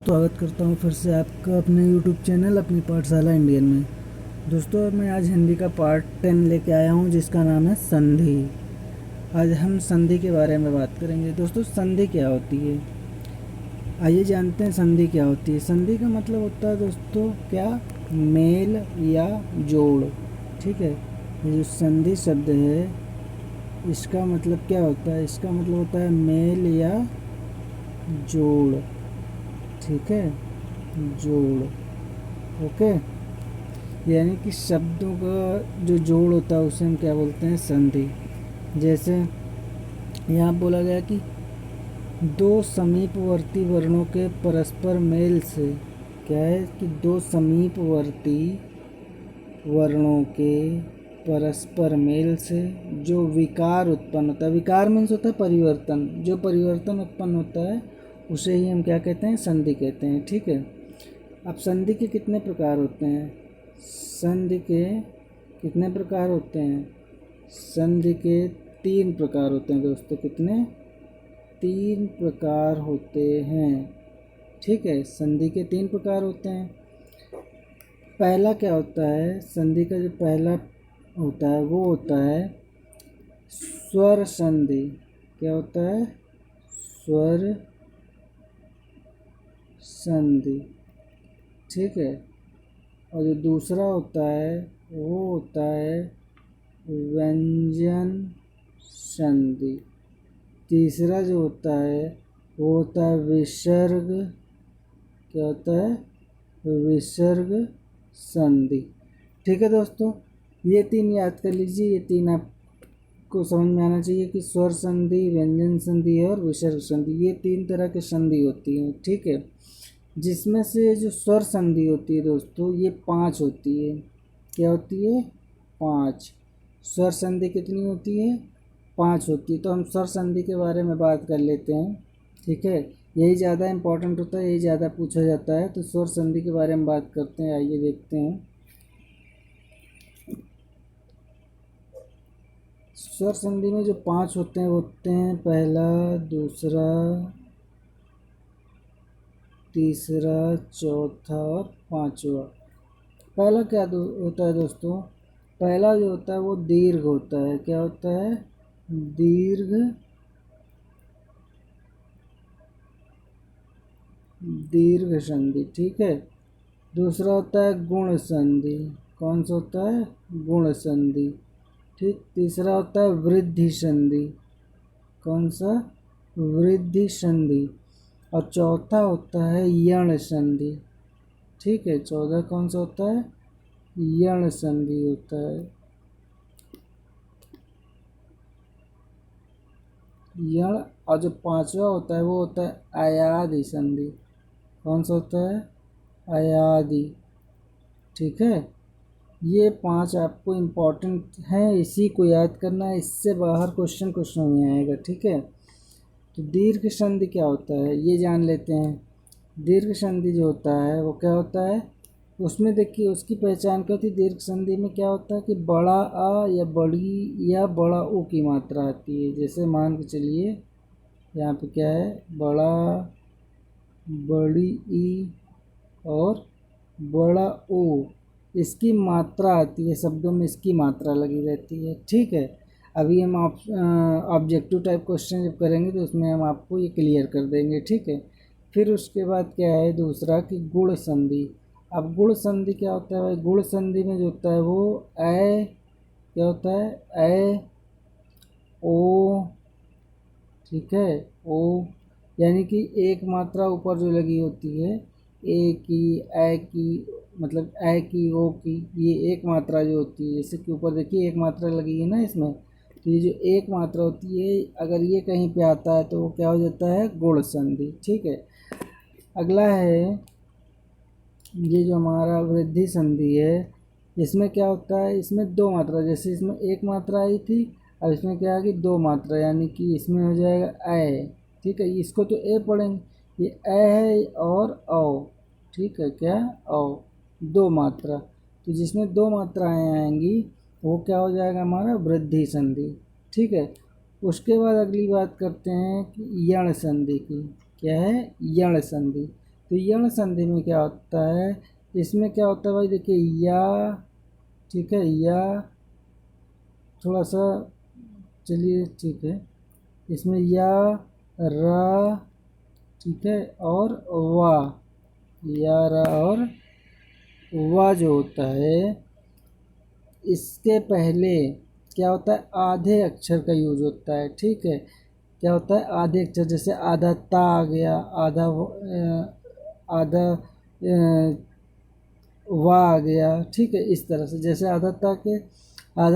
स्वागत करता हूँ फिर से आपका अपने YouTube चैनल अपनी पाठशाला इंडियन में। दोस्तों मैं आज हिंदी का पार्ट 10 लेके आया हूँ जिसका नाम है संधि। आज हम संधि के बारे में बात करेंगे। दोस्तों संधि क्या होती है, आइए जानते हैं संधि क्या होती है। संधि का मतलब होता है दोस्तों क्या, मेल या जोड़। ठीक है, ये जो संधि शब्द है इसका मतलब क्या होता है, इसका मतलब होता है मेल या जोड़। ठीक है, जोड़। ओके, यानी कि शब्दों का जो जोड़ होता है उसे हम क्या बोलते हैं, संधि। जैसे यहाँ बोला गया कि दो समीपवर्ती वर्णों के परस्पर मेल से, क्या है कि दो समीपवर्ती वर्णों के परस्पर मेल से जो विकार उत्पन्न होता है, विकार मीन्स होता है परिवर्तन, जो परिवर्तन उत्पन्न होता है उसे ही हम क्या कहते हैं, संधि कहते हैं। ठीक है, अब संधि के कितने प्रकार होते हैं, संधि के कितने प्रकार होते हैं, संधि के 3 प्रकार होते हैं दोस्तों। कितने, 3 प्रकार होते हैं। ठीक है, संधि के 3 प्रकार होते हैं। पहला क्या होता है, संधि का जो पहला होता है वो होता है स्वर संधि। क्या होता है, स्वर संधि। ठीक है, और जो दूसरा होता है वो होता है व्यंजन संधि। तीसरा जो होता है वो होता है विसर्ग। क्या होता है, विसर्ग संधि। ठीक है दोस्तों, ये 3 याद कर लीजिए, ये 3 आपको समझ में आना चाहिए कि स्वर संधि, व्यंजन संधि और विसर्ग संधि, ये 3 तरह की संधि होती हैं। ठीक है, जिसमें से जो स्वर संधि होती है दोस्तों ये 5 होती है। क्या होती है, 5। स्वर संधि कितनी होती है, 5 होती है। तो हम स्वर संधि के बारे में बात कर लेते हैं। ठीक है, यही ज़्यादा इम्पोर्टेंट होता है, यही ज़्यादा पूछा जाता है। तो स्वर संधि के बारे में बात करते हैं, आइए देखते हैं। स्वर संधि में जो 5 होते हैं वो होते हैं पहला, दूसरा, तीसरा, चौथा और 5वां। पहला क्या होता है दोस्तों, पहला जो होता है वो दीर्घ होता है। क्या होता है, दीर्घ, दीर्घ संधि। ठीक है, दूसरा होता है गुण संधि। कौन सा होता है, गुण संधि। ठीक, तीसरा होता है वृद्धि संधि। कौन सा, वृद्धि संधि। और चौथा होता है यण संधि। ठीक है, चौथा कौन सा होता है, यण संधि होता है। यण। और जो 5वां होता है वो होता है अयादि संधि। कौन सा होता है, अयादि। ठीक है, ये 5 आपको इम्पोर्टेंट हैं, इसी को याद करना है, इससे बाहर क्वेश्चन नहीं आएगा। ठीक है, तो दीर्घ संधि क्या होता है ये जान लेते हैं। दीर्घ संधि जो होता है वो क्या होता है, उसमें देखिए उसकी पहचान क्या होती है। दीर्घ संधि में क्या होता है कि बड़ा आ या बड़ी या बड़ा ओ की मात्रा आती है। जैसे मान के चलिए यहाँ पे क्या है, बड़ा, बड़ी ई और बड़ा ओ, इसकी मात्रा आती है, शब्दों में इसकी मात्रा लगी रहती है। ठीक है, अभी हम ऑब्जेक्टिव टाइप क्वेश्चन जब करेंगे तो उसमें हम आपको ये क्लियर कर देंगे। ठीक है, फिर उसके बाद क्या है दूसरा कि गुण संधि। अब गुण संधि क्या होता है भाई, गुण संधि में जो होता है वो ए, क्या होता है, ए ओ। ठीक है, ओ, यानी कि एक मात्रा ऊपर जो लगी होती है, ए की, ए की, मतलब ए की, ओ की, ये एक मात्रा जो होती है, जैसे कि ऊपर देखिए एक मात्रा लगी है ना इसमें, तो ये जो एक मात्रा होती है अगर ये कहीं पे आता है तो वो क्या हो जाता है, गुण संधि। ठीक है, अगला है ये जो हमारा वृद्धि संधि है, इसमें क्या होता है, इसमें 2 मात्रा, जैसे इसमें एक मात्रा आई थी, अब इसमें क्या है कि 2 मात्रा, यानी कि इसमें हो जाएगा ए। ठीक है, इसको तो ए पढ़ेंगे, ये ए है और औ। ठीक है, क्या, औ, 2 मात्रा, तो जिसमें 2 मात्राएँ आएंगी वो क्या हो जाएगा हमारा, वृद्धि संधि। ठीक है, उसके बाद अगली बात करते हैं कि यण संधि की। क्या है, यण संधि। तो यण संधि में क्या होता है, इसमें क्या होता है भाई, देखिए या, ठीक है, या थोड़ा सा, चलिए ठीक है, इसमें या, र, ठीक है, और वा, या, र और वा जो होता है, इसके पहले क्या होता है, आधे अक्षर का यूज होता है, ठीक है। क्या होता है, आधे अक्षर, जैसे आधा ता आ गया, आधा वा आ गया, ठीक है, इस तरह से। जैसे आधा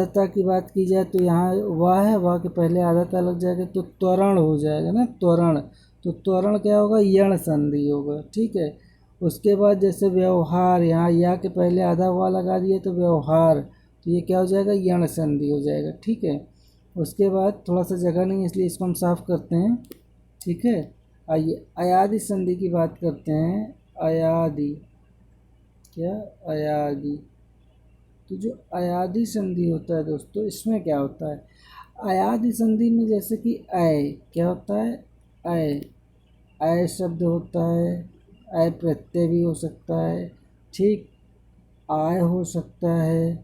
ता की बात की जाए तो यहाँ वाह है, वाह के पहले आधा ता लग जाएगा तो त्वरण हो जाएगा ना, त्वरण। तो त्वरण क्या होगा, यण संधि होगा, ठीक है। उसके बाद जैसे व्यवहार, यहाँ या के पहले आधा वा लगा दिए तो व्यवहार, तो ये क्या हो जाएगा, यण संधि हो जाएगा, ठीक है। उसके बाद थोड़ा सा जगह नहीं इसलिए इसको हम साफ करते हैं, ठीक है। आइए अयादि संधि की बात करते हैं। अयादि, क्या, अयादि। तो जो अयादि संधि होता है दोस्तों, इसमें क्या होता है, अयादि संधि में जैसे कि अय, क्या होता है, अय, अय शब्द होता है, अय प्रत्यय भी हो सकता है, ठीक, आय हो सकता है,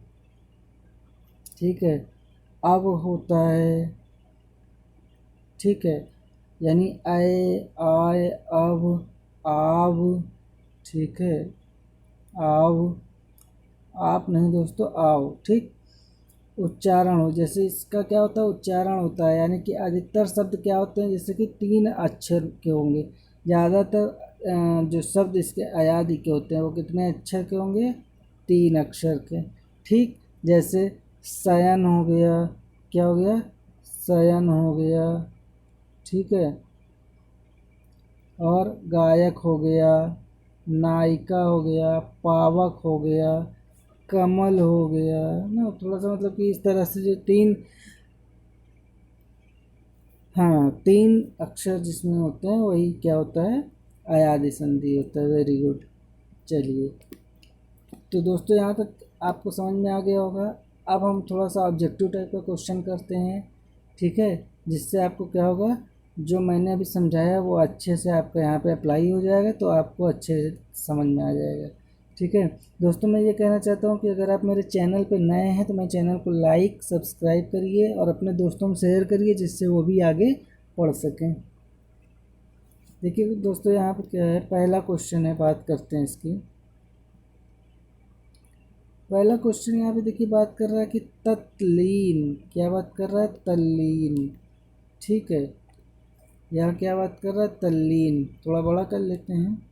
ठीक है, अब होता है, ठीक है, यानी अय, आय, अब, आव, ठीक है, आव, आप नहीं दोस्तों, आओ, ठीक। उच्चारण हो, जैसे इसका क्या होता है, उच्चारण होता है, यानी कि अधिकतर शब्द क्या होते हैं, जैसे कि 3 अक्षर के होंगे। ज़्यादातर जो शब्द इसके अयादि के होते हैं वो कितने अक्षर के होंगे, 3 अक्षर के, ठीक। जैसे शयन हो गया, क्या हो गया, शयन हो गया, ठीक है, और गायक हो गया, नायिका हो गया, पावक हो गया, कमल हो गया ना। थोड़ा सा मतलब कि इस तरह से जो 3, हाँ 3 अक्षर जिसमें होते हैं वही क्या होता है, अयादि संधि होता है। Very good. चलिए, तो दोस्तों यहाँ तक आपको समझ में आ गया होगा। अब हम थोड़ा सा ऑब्जेक्टिव टाइप का क्वेश्चन करते हैं, ठीक है, जिससे आपको क्या होगा, जो मैंने अभी समझाया वो अच्छे से आपका यहाँ पे अप्लाई हो जाएगा, तो आपको अच्छे से समझ में आ जाएगा, ठीक है। दोस्तों मैं ये कहना चाहता हूँ कि अगर आप मेरे चैनल पे नए हैं तो मेरे चैनल को लाइक सब्सक्राइब करिए और अपने दोस्तों में शेयर करिए, जिससे वो भी आगे पढ़ सकें। देखिए दोस्तों यहाँ पे क्या है, पहला क्वेश्चन है, बात करते हैं इसकी। पहला क्वेश्चन यहाँ पे देखिए बात कर रहा है कि तत्लीन, क्या बात कर रहा है, तल्लीन, ठीक है। यहाँ क्या बात कर रहा है, तल्लीन, थोड़ा बड़ा कर लेते हैं।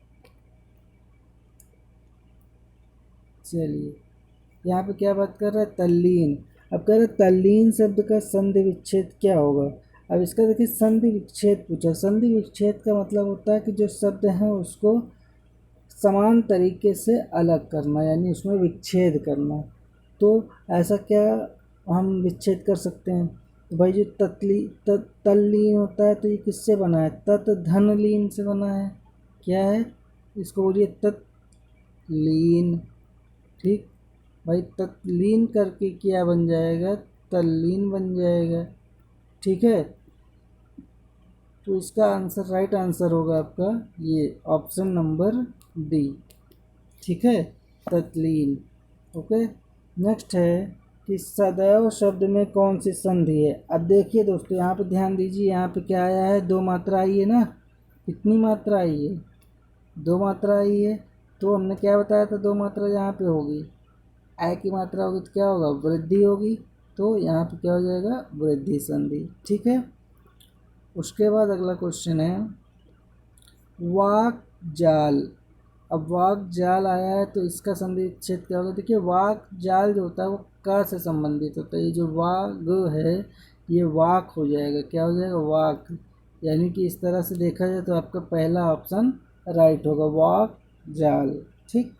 चलिए, यहाँ पे क्या बात कर रहा है, तल्लीन। अब कह रहा है तल्लीन शब्द का संधि विच्छेद क्या होगा। अब इसका देखिए संधि विच्छेद पूछा। संधि विच्छेद का मतलब होता है कि जो शब्द हैं उसको समान तरीके से अलग करना, यानी उसमें विच्छेद करना। तो ऐसा क्या हम विच्छेद कर सकते हैं, तो भाई जो तल्लीन होता है तो ये किससे बना है, तत् धन लीन से बना है। क्या है, इसको बोलिए तत्लीन, ठीक। भाई तत्लीन करके क्या बन जाएगा, तल्लीन बन जाएगा, ठीक है। तो इसका आंसर, राइट आंसर होगा आपका ये ऑप्शन नंबर डी, ठीक है, तत्लीन। ओके। नेक्स्ट है कि सदैव शब्द में कौन सी संधि है। अब देखिए दोस्तों यहाँ पे ध्यान दीजिए, यहाँ पे क्या आया है, 2 मात्रा आई है ना। कितनी मात्रा आई है, 2 मात्रा आई है। तो हमने क्या बताया था, 2 मात्रा यहाँ पे होगी, आय की मात्रा होगी तो क्या होगा, वृद्धि होगी। तो यहाँ पे क्या हो जाएगा, वृद्धि संधि, ठीक है। उसके बाद अगला क्वेश्चन है वाक जाल। अब वाक जाल आया है तो इसका संधि विच्छेद क्या होगा। देखिए वाक जाल जो होता है वो क से संबंधित होता है। ये जो वाग है ये वाक हो जाएगा, क्या हो जाएगा, वाक। यानी कि इस तरह से देखा जाए तो आपका पहला ऑप्शन राइट होगा, वाक जाल, ठीक।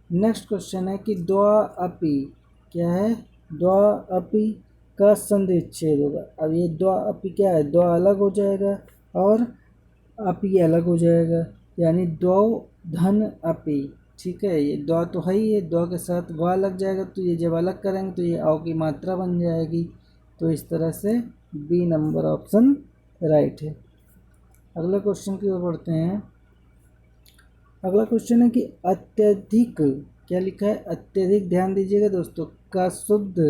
नेक्स्ट क्वेश्चन है कि द्वा अपि, क्या है, द्वा अपि का संधि विच्छेद होगा। अब ये द्वा अपि क्या है, द्वा अलग हो जाएगा और अपि अलग हो जाएगा, यानी द्वौ धन अपि, ठीक है। ये द्वा तो है ही है, द्वा के साथ वाह लग जाएगा, तो ये जब अलग करेंगे तो ये औ की मात्रा बन जाएगी। तो इस तरह से बी नंबर ऑप्शन राइट है। अगले क्वेश्चन की ओर बढ़ते हैं। अगला क्वेश्चन है कि अत्यधिक, क्या लिखा है अत्यधिक, ध्यान दीजिएगा दोस्तों, का शुद्ध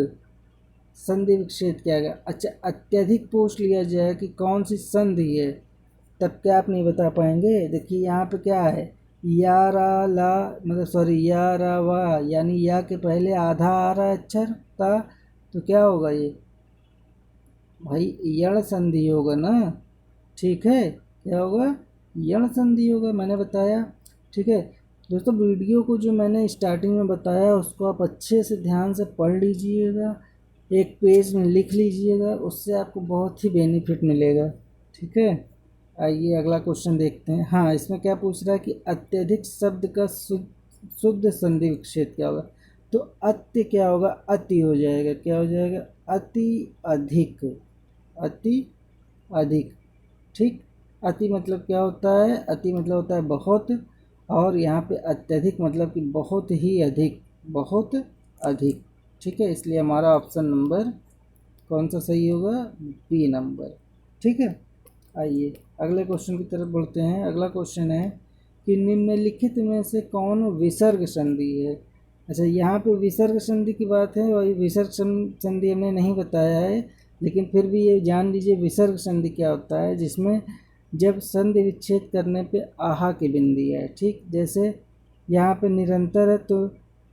संधि विच्छेद क्या है। अच्छा, अत्यधिक पूछ लिया जाए कि कौन सी संधि है, तब क्या आप नहीं बता पाएंगे। देखिए यहाँ पे क्या है, या रा ला, मतलब सॉरी या रा वा, यानी या के पहले आधा आ रहा है अक्षर ता, तो क्या होगा ये भाई, यण संधि होगा ना। ठीक है, क्या होगा, यण संधि होगा, मैंने बताया। ठीक है दोस्तों, वीडियो को जो मैंने स्टार्टिंग में बताया उसको आप अच्छे से ध्यान से पढ़ लीजिएगा, एक पेज में लिख लीजिएगा, उससे आपको बहुत ही बेनिफिट मिलेगा। ठीक है, आइए अगला क्वेश्चन देखते हैं। हाँ, इसमें क्या पूछ रहा है कि अत्यधिक शब्द का शुद्ध संधि विच्छेद क्या होगा। तो अत्य क्या होगा, अति हो जाएगा, क्या हो जाएगा, अति अधिक, अति अधिक। ठीक, अति मतलब क्या होता है, अति मतलब होता है बहुत, और यहाँ पे अत्यधिक मतलब कि बहुत ही अधिक, बहुत अधिक। ठीक है, इसलिए हमारा ऑप्शन नंबर कौन सा सही होगा, बी नंबर। ठीक है, आइए अगले क्वेश्चन की तरफ बढ़ते हैं। अगला क्वेश्चन है कि निम्नलिखित में से कौन विसर्ग संधि है। अच्छा, यहाँ पे विसर्ग संधि की बात है, और विसर्ग संधि हमने नहीं बताया है, लेकिन फिर भी ये जान लीजिए विसर्ग संधि क्या होता है, जिसमें जब संधि विच्छेद करने पे आहा की बिंदी है। ठीक, जैसे यहाँ पे निरंतर है तो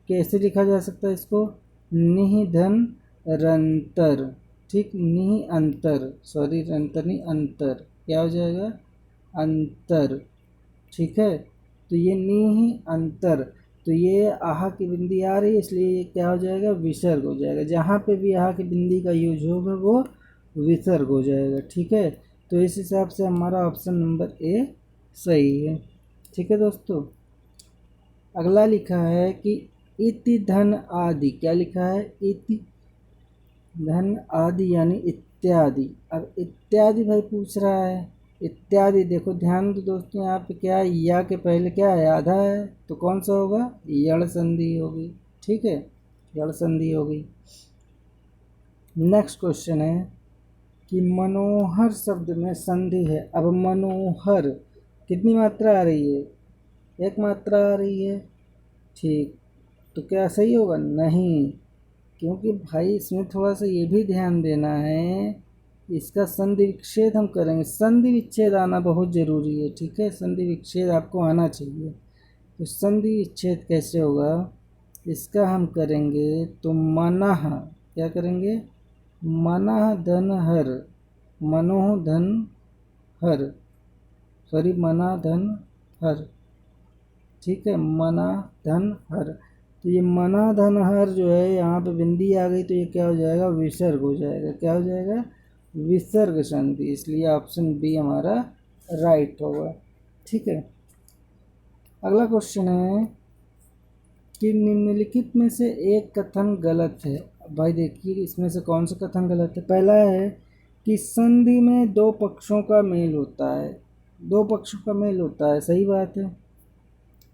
कैसे लिखा जा सकता है इसको, निहि धन रंतर। ठीक, निहि अंतर, सॉरी रंतर नहीं अंतर, क्या हो जाएगा, अंतर। ठीक है, तो ये निहि अंतर, तो ये आहा की बिंदी आ रही है, इसलिए ये क्या हो जाएगा, विसर्ग हो जाएगा। जहाँ पे भी आहा की बिंदी का यूज होगा वो विसर्ग हो जाएगा। ठीक है, तो इस हिसाब से हमारा ऑप्शन नंबर ए सही है। ठीक है दोस्तों, अगला लिखा है कि इति धन आदि, क्या लिखा है, इति धन आदि यानी इत्यादि। अब इत्यादि भाई पूछ रहा है, इत्यादि देखो ध्यान दो दोस्तों, यहाँ पे क्या है, या के पहले क्या है, आधा है, तो कौन सा होगा, यण संधि होगी। ठीक है, यण संधि होगी। नेक्स्ट क्वेश्चन है कि मनोहर शब्द में संधि है। अब मनोहर कितनी मात्रा आ रही है, एक मात्रा आ रही है। ठीक, तो क्या सही होगा, नहीं, क्योंकि भाई इसमें थोड़ा सा ये भी ध्यान देना है, इसका संधि विच्छेद हम करेंगे, संधि विच्छेद आना बहुत ज़रूरी है। ठीक है, संधि विच्छेद आपको आना चाहिए। तो संधि विच्छेद कैसे होगा, इसका हम करेंगे तो मनः, क्या करेंगे, मनः धन हर, मनोह धन हर, सॉरी मना धन हर। ठीक है, मना धन हर, तो ये मना धन हर जो है यहाँ पे बिंदी आ गई, तो ये क्या हो जाएगा, विसर्ग हो जाएगा, क्या हो जाएगा, विसर्ग संधि, इसलिए ऑप्शन बी हमारा राइट होगा। ठीक है, अगला क्वेश्चन है कि निम्नलिखित में से एक कथन गलत है। भाई देखिए इसमें से कौन सा कथन गलत है। पहला है कि संधि में दो पक्षों का मेल होता है, दो पक्षों का मेल होता है, सही बात है।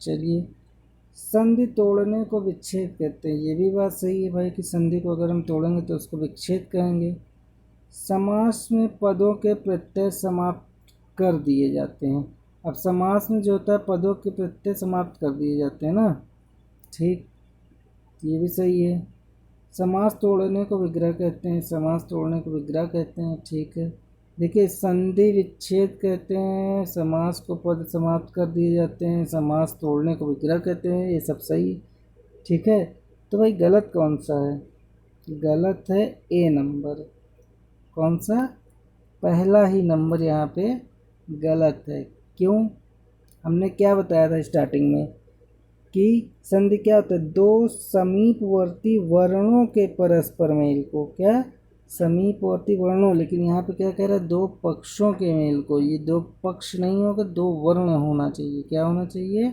चलिए, संधि तोड़ने को विच्छेद कहते हैं, ये भी बात सही है भाई कि संधि को अगर हम तोड़ेंगे तो उसको विच्छेद कहेंगे। समास में पदों के प्रत्यय समाप्त कर दिए जाते हैं। अब समास में जो होता है पदों के प्रत्यय समाप्त कर दिए जाते हैं ना। ठीक, ये भी सही है। समास तोड़ने को विग्रह कहते हैं, समास तोड़ने को विग्रह कहते हैं। ठीक है, देखिए संधि विच्छेद कहते हैं, समास को पद समाप्त कर दिए जाते हैं, समास तोड़ने को विग्रह कहते हैं, ये सब सही। ठीक है, तो भाई गलत कौन सा है, गलत है ए नंबर। कौन सा, पहला ही नंबर यहाँ पे गलत है। क्यों, हमने क्या बताया था स्टार्टिंग में कि संधि क्या होता है, दो समीपवर्ती वर्णों के परस्पर मेल को, क्या, समीपवर्ती वर्णों, लेकिन यहाँ पे क्या कह रहा है, दो पक्षों के मेल को। ये दो पक्ष नहीं होगा, दो वर्ण होना चाहिए, क्या होना चाहिए,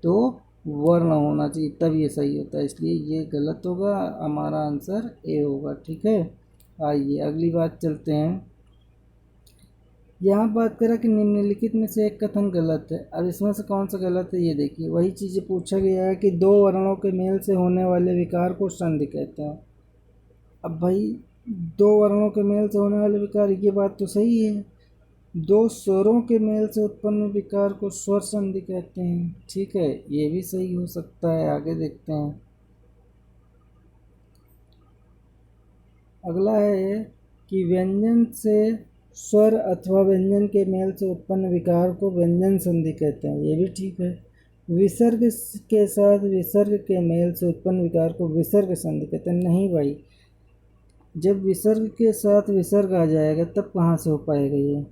दो वर्ण होना चाहिए, तब ये सही होता है, इसलिए ये गलत होगा, हमारा आंसर ए होगा। ठीक है, आइए अगली बात चलते हैं। यहाँ बात करें कि निम्नलिखित में से एक कथन गलत है। अब इसमें से कौन सा गलत है, ये देखिए, वही चीज़ें पूछा गया है कि दो वर्णों के मेल से होने वाले विकार को संधि कहते हैं। अब भाई दो वर्णों के मेल से होने वाले विकार, ये बात तो सही है, दो स्वरों के मेल से उत्पन्न विकार को स्वर संधि कहते हैं। ठीक है, ये भी सही हो सकता है। आगे देखते हैं। अगला है कि व्यंजन से स्वर अथवा व्यंजन के मेल से उत्पन्न विकार को व्यंजन संधि कहते हैं। ये भी ठीक है। विसर्ग के साथ विसर्ग के मेल से उत्पन्न विकार को विसर्ग संधि कहते हैं। नहीं भाई, जब विसर्ग के साथ विसर्ग आ जाएगा तब कहाँ से हो पाएगा ये,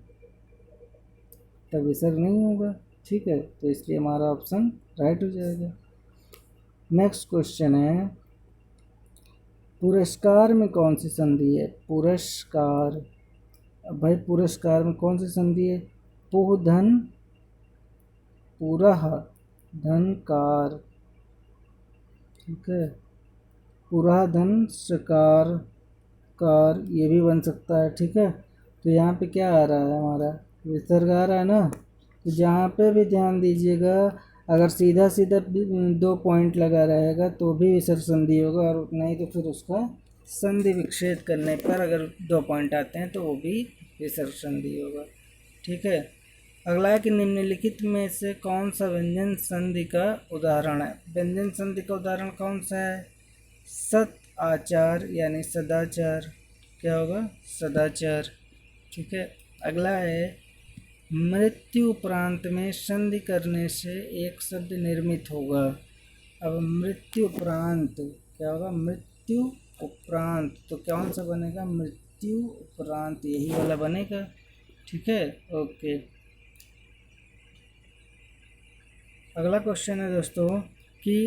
तब विसर्ग नहीं होगा। ठीक है, तो इसलिए हमारा ऑप्शन राइट हो जाएगा। नेक्स्ट क्वेश्चन है, पुरस्कार में कौन सी संधि है? पुरस्कार, अब भाई पुरस्कार में कौन सी संधि है? पुह धन पुरह धनकार। ठीक है, पुरह धन सकार कार, ये भी बन सकता है। ठीक है, तो यहाँ पे क्या आ रहा है हमारा? विसर्ग आ रहा है ना। तो जहाँ पे भी ध्यान दीजिएगा, अगर सीधा सीधा दो पॉइंट लगा रहेगा तो भी विसर्ग संधि होगा, और नहीं तो फिर उसका संधि विच्छेद करने पर अगर दो पॉइंट आते हैं तो वो भी विसर्ग संधि होगा। ठीक है, अगला है कि निम्नलिखित में से कौन सा व्यंजन संधि का उदाहरण है? व्यंजन संधि का उदाहरण कौन सा है? सत आचार यानी सदाचार। क्या होगा? सदाचार। ठीक है, अगला है मृत्यु उपरांत में संधि करने से एक शब्द निर्मित होगा। अब मृत्यु उपरांत क्या होगा? मृत्यु उपरांत, तो कौन सा बनेगा? मृत्यु उपरांत, यही वाला बनेगा। ठीक है, ओके। अगला क्वेश्चन है दोस्तों कि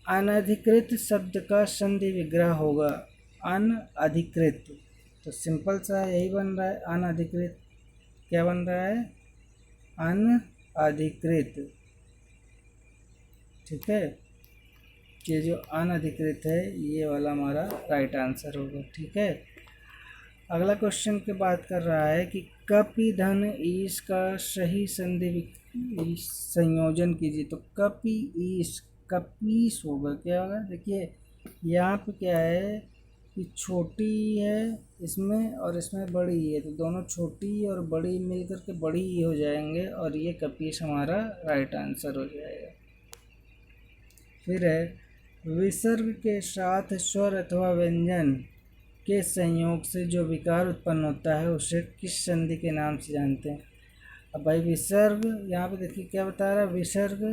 अनधिकृत शब्द का संधि विग्रह होगा। अनधिकृत, तो सिंपल सा यही बन रहा है। अनधिकृत क्या बन रहा है? अनधिकृत। ठीक है, ये जो अनधिकृत है ये वाला हमारा राइट आंसर होगा। ठीक है, अगला क्वेश्चन की बात कर रहा है कि कपि धन ईश का सही संधि संयोजन कीजिए। तो कपि ईश, कपीस होगा। क्या होगा? देखिए यहाँ पे क्या है कि छोटी है इसमें और इसमें बड़ी है, तो दोनों छोटी और बड़ी मिलकर के बड़ी ही हो जाएंगे, और ये कपीस हमारा राइट आंसर हो जाएगा। फिर है विसर्ग के साथ स्वर अथवा व्यंजन के संयोग से जो विकार उत्पन्न होता है उसे किस संधि के नाम से जानते हैं? अब भाई विसर्ग, यहाँ पे देखिए क्या बता रहा है, विसर्ग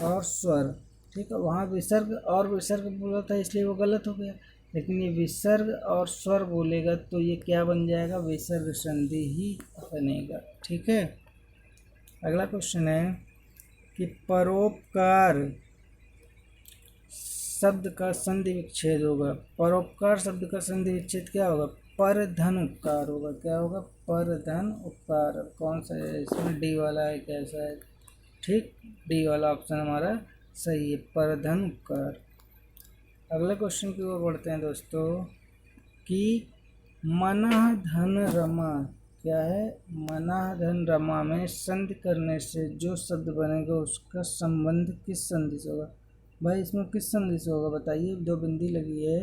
और स्वर। ठीक है, वहाँ विसर्ग और विसर्ग बोला था इसलिए वो गलत हो गया, लेकिन ये विसर्ग और स्वर बोलेगा तो ये क्या बन जाएगा? विसर्ग संधि ही बनेगा। ठीक है, अगला क्वेश्चन है कि परोपकार शब्द का संधि विच्छेद होगा। परोपकार शब्द का संधि विच्छेद क्या होगा? पर धन उपकार होगा। क्या होगा? पर धन उपकार। कौन सा है इसमें? डी वाला है, कैसा है? ठीक, डी वाला ऑप्शन हमारा सही है, पर धन उपकार। अगले क्वेश्चन की ओर बढ़ते हैं दोस्तों कि मनः धन रमा। क्या है? मनः धन रमा में संधि करने से जो शब्द बनेगा उसका संबंध किस संधि से होगा? भाई इसमें किस संधि से होगा बताइए? दो बिंदी लगी है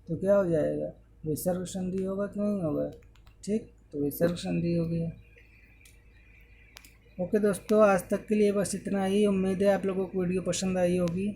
तो क्या हो जाएगा? विसर्ग संधि होगा कि नहीं होगा? ठीक, तो विसर्ग संधि हो गया। ओके दोस्तों, आज तक के लिए बस इतना ही। उम्मीद है आप लोगों को वीडियो पसंद आई होगी।